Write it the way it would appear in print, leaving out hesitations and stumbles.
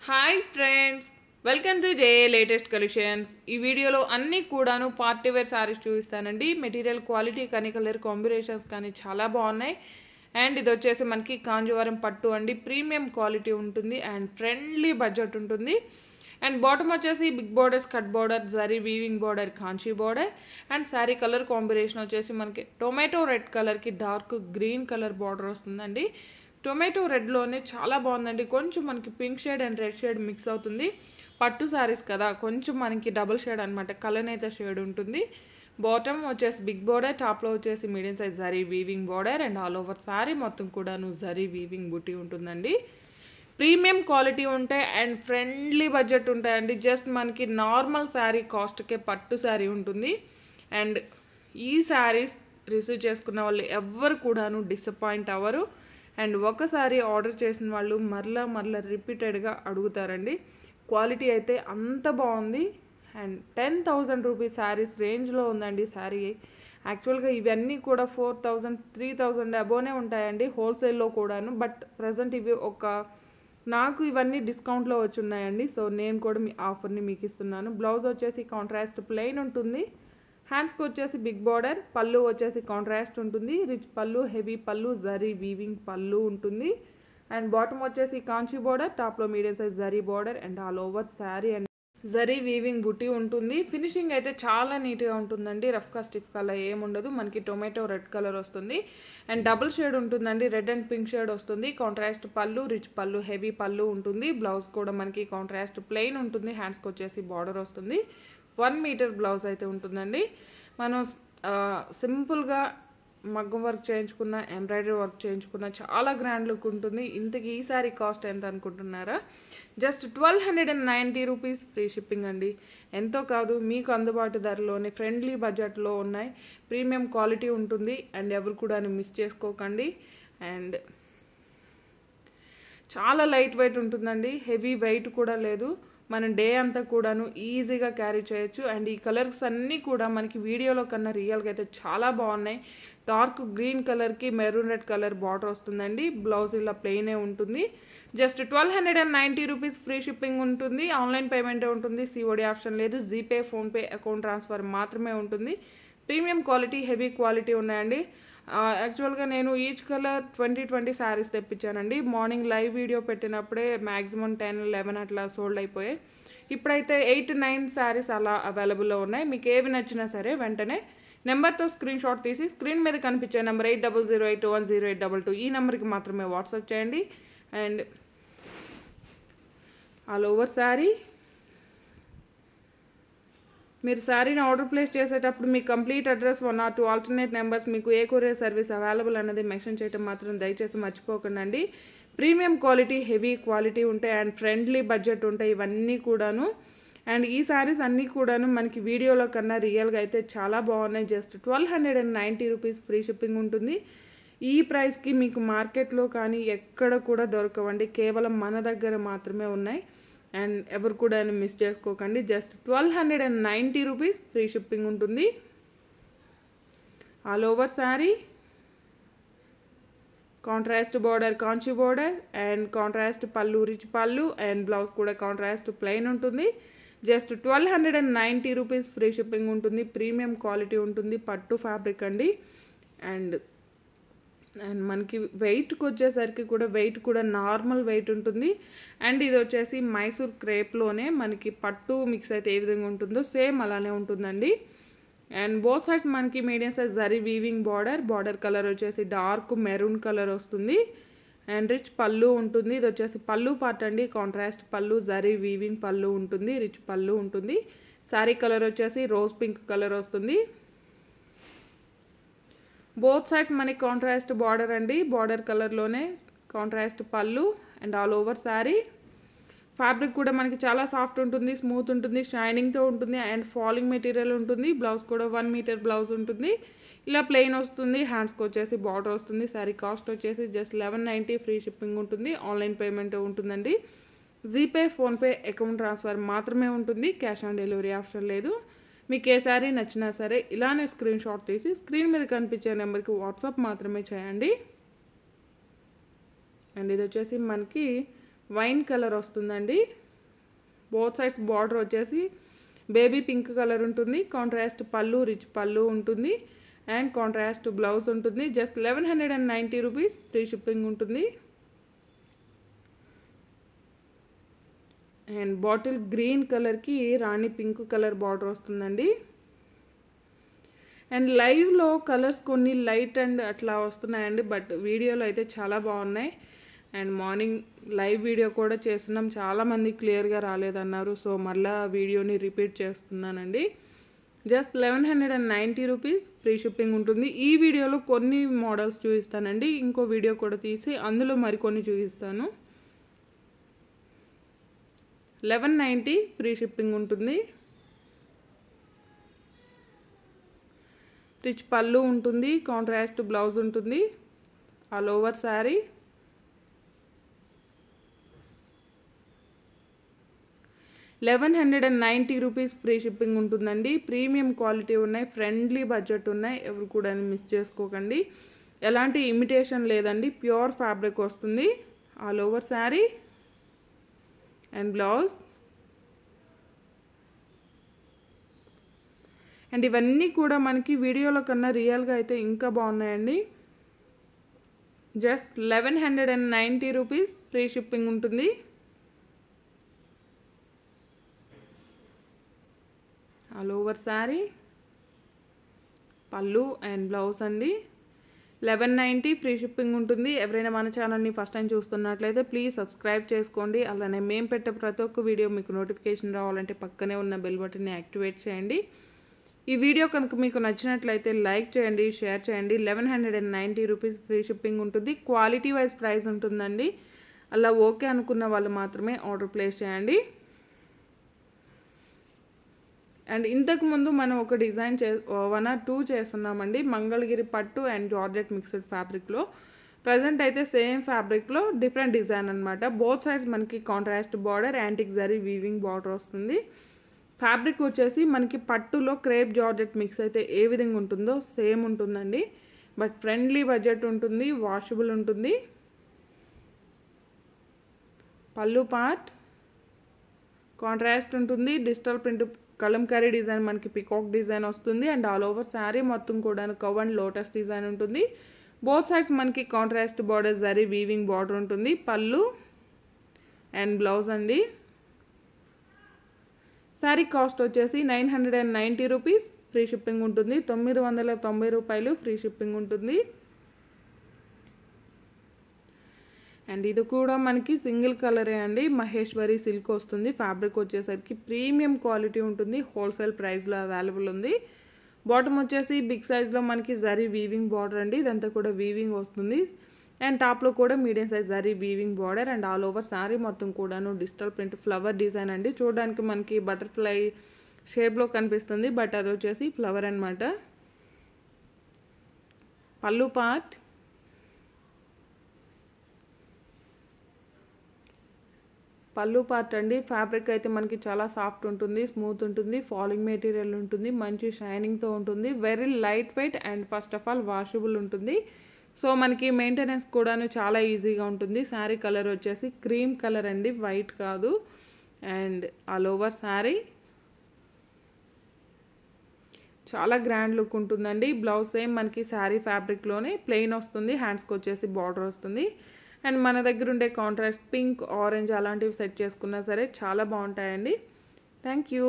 Hi friends, welcome to JA latest collections. ఈ వీడియోలో అన్నీ కూడాను పార్టీ వేర్ సారీస్ చూపిస్తానండి. మెటీరియల్ క్వాలిటీ కానీ కలర్ కాంబినేషన్స్ కానీ చాలా బాగున్నాయి. అండ్ ఇది వచ్చేసి మనకి కాంజీవరం పట్టు అండి. ప్రీమియం క్వాలిటీ ఉంటుంది అండ్ ఫ్రెండ్లీ బడ్జెట్ ఉంటుంది. అండ్ బాటమ్ వచ్చేసి big borders, cut border, zari weaving border, Kanchi border. And saree colour combination వచ్చేసి మనకి టొమాటో రెడ్ కలర్కి డార్క్ గ్రీన్ కలర్ బార్డర్ వస్తుందండి. టొమాటో రెడ్లోనే చాలా బాగుందండి. కొంచెం మనకి pink shade and red shade mix అవుతుంది. పట్టు శారీస్ కదా, కొంచెం మనకి డబుల్ షేడ్ అనమాట, కలనేత షేడ్ ఉంటుంది. బాటమ్ వచ్చేసి బిగ్ బార్డర్, టాప్లో వచ్చేసి medium size zari weaving border and all over sari మొత్తం కూడాను జరీ వీవింగ్ బుటీ ఉంటుందండి. ప్రీమియం క్వాలిటీ ఉంటాయి అండ్ ఫ్రెండ్లీ బడ్జెట్ ఉంటాయండి. జస్ట్ మనకి నార్మల్ శారీ కాస్ట్కే పట్టు శారీ ఉంటుంది. అండ్ ఈ శారీస్ రిసీవ్ చేసుకున్న వాళ్ళు ఎవ్వరు కూడాను డిసప్పాయింట్ అవ్వరు. అండ్ ఒకసారి ఆర్డర్ చేసిన వాళ్ళు మరలా రిపీటెడ్గా అడుగుతారండి. క్వాలిటీ అయితే అంత బాగుంది. అండ్ 10,000 రూపీస్ శారీస్ రేంజ్లో ఉందండి శారీ. యాక్చువల్గా ఇవన్నీ కూడా 4,000, 3,000 అబోనే ఉంటాయండి హోల్సేల్లో కూడాను. బట్ ప్రజెంట్ ఇవి నాకు ఇవన్నీ డిస్కౌంట్లో వచ్చి ఉన్నాయండి. సో నేను కూడా మీ ఆఫర్ని మీకు ఇస్తున్నాను. బ్లౌజ్ వచ్చేసి కాంట్రాస్ట్ ప్లెయిన్ ఉంటుంది. హ్యాండ్స్కి వచ్చేసి బిగ్ బార్డర్, పళ్ళు వచ్చేసి కాంట్రాస్ట్ ఉంటుంది. రిచ్ పళ్ళు, హెవీ పళ్ళు, జరీ వీవింగ్ పళ్ళు ఉంటుంది. అండ్ బాటమ్ వచ్చేసి కాంచీ బార్డర్, టాప్లో medium size zari border and all over sari and zari weaving బుటీ ఉంటుంది. ఫినిషింగ్ అయితే చాలా నీట్గా ఉంటుందండి. రఫ్గా స్టిఫ్గా అలా ఏముండదు. మనకి టొమాటో రెడ్ కలర్ వస్తుంది అండ్ డబుల్ షేడ్ ఉంటుందండి. రెడ్ అండ్ పింక్ షేడ్ వస్తుంది. కాంట్రాస్ట్ పళ్ళు, రిచ్ పళ్ళు, హెవీ పళ్ళు ఉంటుంది. బ్లౌజ్ కూడా మనకి కాంట్రాస్ట్ ప్లెయిన్ ఉంటుంది. హ్యాండ్స్కి వచ్చేసి బార్డర్ వస్తుంది. 1 మీటర్ బ్లౌజ్ అయితే ఉంటుందండి. మనం సింపుల్గా మగ్గం వర్క్ చేయించుకున్న, ఎంబ్రాయిడరీ వర్క్ చేయించుకున్న చాలా గ్రాండ్ లుక్ ఉంటుంది. ఇంతకీ ఈ సారీ కాస్ట్ ఎంత అనుకుంటున్నారా? జస్ట్ 1,290 రూపీస్ ఫ్రీ షిప్పింగ్ అండి. ఎంతో కాదు, మీకు అందుబాటు ధరలోనే ఫ్రెండ్లీ బడ్జెట్లో ఉన్నాయి. ప్రీమియం క్వాలిటీ ఉంటుంది అండ్ ఎవరు కూడా మిస్ చేసుకోకండి. అండ్ చాలా లైట్ వెయిట్ ఉంటుందండి. హెవీ వెయిట్ కూడా లేదు. మనం డే అంతా కూడాను ఈజీగా క్యారీ చేయొచ్చు. అండ్ ఈ కలర్స్ అన్నీ కూడా మనకి వీడియోలో కన్నా రియల్గా అయితే చాలా బాగున్నాయి. డార్క్ గ్రీన్ కలర్కి మెరూన్ రెడ్ కలర్ బార్డర్ వస్తుందండి. బ్లౌజ్ ఇలా ప్లెయినే ఉంటుంది. జస్ట్ 1,290 రూపీస్ ఫ్రీ షిప్పింగ్ ఉంటుంది. ఆన్లైన్ పేమెంటే ఉంటుంది. సిఓడి ఆప్షన్ లేదు. జీపే, ఫోన్పే, అకౌంట్ ట్రాన్స్ఫర్ మాత్రమే ఉంటుంది. ప్రీమియం క్వాలిటీ, హెవీ క్వాలిటీ ఉన్నాయండి. యాక్చువల్గా నేను ఈచ్ కలర్ 20 శారీస్ తెప్పించానండి. మార్నింగ్ లైవ్ వీడియో పెట్టినప్పుడే మ్యాక్సిమం 10, 11 అట్లా సోల్డ్ అయిపోయాయి. ఇప్పుడైతే 8, 9 శారీస్ అలా అవైలబుల్లో ఉన్నాయి. మీకు ఏవి నచ్చినా సరే వెంటనే నెంబర్తో స్క్రీన్ షాట్ తీసి స్క్రీన్ మీద కనిపించే నెంబర్ 8008210822 ఈ నెంబర్కి మాత్రమే వాట్సాప్ చేయండి. అండ్ ఆల్ ఓవర్ శారీ మీరు శారీని ఆర్డర్ ప్లేస్ చేసేటప్పుడు మీ complete address 1 or 2 alternate numbers, మీకు ఏ కొరియర్ సర్వీస్ అవైలబుల్ అనేది మెన్షన్ చేయడం మాత్రం దయచేసి మర్చిపోకండి. ప్రీమియం క్వాలిటీ, హెవీ క్వాలిటీ ఉంటాయి అండ్ ఫ్రెండ్లీ బడ్జెట్ ఉంటాయి ఇవన్నీ కూడాను. అండ్ ఈ శారీస్ అన్నీ కూడాను మనకి వీడియోలో కన్నా రియల్గా అయితే చాలా బాగున్నాయి. జస్ట్ 1,290 రూపీస్ ఫ్రీ షిప్పింగ్ ఉంటుంది. ఈ ప్రైస్కి మీకు మార్కెట్లో కానీ ఎక్కడ కూడా దొరకవండి. కేవలం మన దగ్గర మాత్రమే ఉన్నాయి. అండ్ ఎవరు కూడా మిస్ చేసుకోకండి. జస్ట్ 1,290 రూపీస్ ఫ్రీ షిప్పింగ్ ఉంటుంది. All over sari contrast border, Kanchi border and contrast పళ్ళు, రిచ్ పళ్ళు అండ్ బ్లౌజ్ కూడా కాంట్రాస్ట్ ప్లెయిన్ ఉంటుంది. జస్ట్ 1,290 రూపీస్ ఫ్రీ షిప్పింగ్ ఉంటుంది. ప్రీమియం క్వాలిటీ ఉంటుంది. పట్టు ఫ్యాబ్రిక్ అండి. అండ్ మనకి వెయిట్కి వచ్చేసరికి కూడా వెయిట్ కూడా నార్మల్ వెయిట్ ఉంటుంది. అండ్ ఇది వచ్చేసి మైసూర్ క్రేప్లోనే మనకి పట్టు మిక్స్ అయితే ఏ విధంగా ఉంటుందో సేమ్ అలానే ఉంటుందండి. అండ్ బోత్ సైడ్స్ మనకి medium size zari weaving border colour వచ్చేసి డార్క్ మెరూన్ కలర్ వస్తుంది. అండ్ రిచ్ పళ్ళు ఉంటుంది. ఇది వచ్చేసి పళ్ళు పార్ట్ అండి. కాంట్రాస్ట్ పళ్ళు, జరీ వీవింగ్ పళ్ళు ఉంటుంది. రిచ్ పళ్ళు ఉంటుంది. శారీ కలర్ వచ్చేసి రోజ్ పింక్ కలర్ వస్తుంది. బోత్ సైడ్స్ మనకి కాంట్రాస్ట్ బార్డర్ అండి. బార్డర్ కలర్లోనే కాంట్రాస్ట్ పళ్ళు and all over sari. Fabric కూడా మనకి చాలా సాఫ్ట్ ఉంటుంది, స్మూత్ ఉంటుంది, షైనింగ్తో ఉంటుంది అండ్ ఫాలింగ్ మెటీరియల్ ఉంటుంది. బ్లౌజ్ కూడా 1 మీటర్ బ్లౌజ్ ఉంటుంది. ఇలా ప్లెయిన్ వస్తుంది. హ్యాండ్స్కి వచ్చేసి బార్డర్ వస్తుంది. శారీ కాస్ట్ వచ్చేసి జస్ట్ 1190 ఫ్రీ షిప్పింగ్ ఉంటుంది. ఆన్లైన్ పేమెంట్ ఉంటుందండి. జీపే, ఫోన్పే, అకౌంట్ ట్రాన్స్ఫర్ మాత్రమే ఉంటుంది. క్యాష్ ఆన్ డెలివరీ ఆప్షన్ లేదు. మీకు ఏ శారీ నచ్చినా సరే ఇలానే స్క్రీన్ షాట్ తీసి స్క్రీన్ మీద కనిపించే నెంబర్కి వాట్సాప్ మాత్రమే చేయండి. అండ్ ఇది వచ్చేసి మనకి వైన్ కలర్ వస్తుందండి. బోత్ సైడ్స్ బార్డర్ వచ్చేసి బేబీ పింక్ కలర్ ఉంటుంది. కాంట్రాస్ట్ పళ్ళు, రిచ్ పళ్ళు ఉంటుంది అండ్ కాంట్రాస్ట్ బ్లౌజ్ ఉంటుంది. జస్ట్ 1190 రూపీస్, ఫ్రీ షిప్పింగ్ ఉంటుంది. అండ్ బాటిల్ గ్రీన్ కలర్కి రాణి పింక్ కలర్ బార్డర్ వస్తుందండి. అండ్ లైవ్లో కలర్స్ కొన్ని లైట్ అండ్ అట్లా వస్తున్నాయండి, బట్ వీడియోలో అయితే చాలా బాగున్నాయి. అండ్ మార్నింగ్ లైవ్ వీడియో కూడా చేస్తున్నాం, చాలామంది క్లియర్గా రాలేదన్నారు. సో మళ్ళీ వీడియోని రిపీట్ చేస్తున్నానండి. జస్ట్ 1190 రూపీస్, ఫ్రీ షిప్పింగ్ ఉంటుంది. ఈ వీడియోలో కొన్ని మోడల్స్ చూపిస్తానండి, ఇంకో వీడియో కూడా తీసి అందులో మరికొన్ని చూపిస్తాను. 1190 ఫ్రీ షిప్పింగ్ ఉంటుంది. రిచ్ పళ్ళు ఉంటుంది, కాంట్రాస్ట్ బ్లౌజ్ ఉంటుంది. All over sari. ₹1190 rupees, free shipping ఉంటుందండి. ప్రీమియం క్వాలిటీ ఉన్నాయి, ఫ్రెండ్లీ బడ్జెట్ ఉన్నాయి, ఎవరు కూడా మిస్ చేసుకోకండి. ఎలాంటి ఇమిటేషన్ లేదండి, ప్యూర్ ఫ్యాబ్రిక్ వస్తుంది. All over sari and blouse. And ఇవన్నీ కూడా మనకి వీడియోలో కన్నా రియల్గా అయితే ఇంకా బాగున్నాయండి. జస్ట్ 1190 రూపీస్, ఫ్రీ షిప్పింగ్ ఉంటుంది. ఆల్ ఓవర్ శారీ, పళ్ళు అండ్ బ్లౌజ్ అండి. 1190 ఫ్రీ షిప్పింగ్ ఉంటుంది. ఎవరైనా మన ఛానల్ని ఫస్ట్ టైం చూస్తున్నట్లయితే ప్లీజ్ సబ్స్క్రైబ్ చేసుకోండి. అలానే మేము పెట్టే ప్రతి ఒక్క వీడియో మీకు నోటిఫికేషన్ రావాలంటే పక్కనే ఉన్న బెల్ బటన్ని యాక్టివేట్ చేయండి. ఈ వీడియో కనుక మీకు నచ్చినట్లయితే లైక్ చేయండి, షేర్ చేయండి. 1190 రూపీస్, ఫ్రీ షిప్పింగ్ ఉంటుంది. క్వాలిటీ వైజ్ ప్రైస్ ఉంటుందండి. అలా ఓకే అనుకున్న వాళ్ళు మాత్రమే ఆర్డర్ ప్లేస్ చేయండి. అండ్ ఇంతకుముందు మనం ఒక డిజైన్ 1 or 2 చేస్తున్నామండి, మంగళగిరి పట్టు అండ్ జార్జెట్ మిక్స్డ్ ఫ్యాబ్రిక్లో. ప్రజెంట్ అయితే సేమ్ ఫ్యాబ్రిక్లో డిఫరెంట్ డిజైన్ అనమాట. బోత్ సైడ్స్ మనకి contrast border, antique zari weaving border వస్తుంది. ఫ్యాబ్రిక్ వచ్చేసి మనకి పట్టులో క్రేప్ జార్జెట్ మిక్స్ అయితే ఏ విధంగా ఉంటుందో సేమ్ ఉంటుందండి, బట్ ఫ్రెండ్లీ బడ్జెట్ ఉంటుంది, వాషబుల్ ఉంటుంది. పళ్ళు పార్ట్ కాంట్రాస్ట్ ఉంటుంది. డిజిటల్ ప్రింట్ కలంకారీ డిజైన్ మనకి పికాక్ డిజైన్ వస్తుంది. అండ్ ఆల్ ఓవర్ శారీ మొత్తం కూడా కవ్ అండ్ లోటస్ డిజైన్ ఉంటుంది. బోత్ సైడ్స్ మనకి contrast border zari weaving border ఉంటుంది. పళ్ళు అండ్ బ్లౌజ్ అండి. శారీ కాస్ట్ వచ్చేసి 990 రూపీస్, ఫ్రీ షిప్పింగ్ ఉంటుంది. 990 రూపాయలు, ఫ్రీ షిప్పింగ్ ఉంటుంది. అండ్ ఇది కూడా మనకి సింగిల్ కలరే అండి, మహేశ్వరి సిల్క్ వస్తుంది. ఫ్యాబ్రిక్ వచ్చేసరికి ప్రీమియం క్వాలిటీ ఉంటుంది, హోల్సేల్ ప్రైస్లో అవైలబుల్ ఉంది. బాటమ్ వచ్చేసి బిగ్ సైజ్లో మనకి జరీ వీవింగ్ బార్డర్ అండి, ఇదంతా కూడా వీవింగ్ వస్తుంది. అండ్ టాప్లో కూడా medium size zari weaving border. And all over sari మొత్తం కూడాను డిజిటల్ ప్రింట్ ఫ్లవర్ డిజైన్ అండి. చూడడానికి మనకి బటర్ఫ్లై షేప్లో కనిపిస్తుంది, బట్ అది వచ్చేసి ఫ్లవర్ అనమాట. పళ్ళు పార్ట్ అండి. ఫ్యాబ్రిక్ అయితే మనకి చాలా సాఫ్ట్ ఉంటుంది, స్మూత్ ఉంటుంది, ఫాలింగ్ మెటీరియల్ ఉంటుంది, మంచి షైనింగ్తో ఉంటుంది. Very light weight and first of all washable ఉంటుంది. సో మనకి మెయింటెనెన్స్ కూడాను చాలా ఈజీగా ఉంటుంది. శారీ కలర్ వచ్చేసి క్రీమ్ కలర్ అండి, వైట్ కాదు. అండ్ ఆల్ ఓవర్ శారీ చాలా గ్రాండ్ లుక్ ఉంటుందండి. బ్లౌజ్ సేమ్ మనకి శారీ ఫ్యాబ్రిక్లోనే ప్లెయిన్ వస్తుంది, హ్యాండ్స్కి వచ్చేసి బార్డర్ వస్తుంది. అండ్ మన దగ్గర ఉండే కాంట్రాస్ట్ పింక్, ఆరెంజ్ అలాంటివి సెట్ చేసుకున్నా సరే చాలా బాగుంటాయండి. Thank you.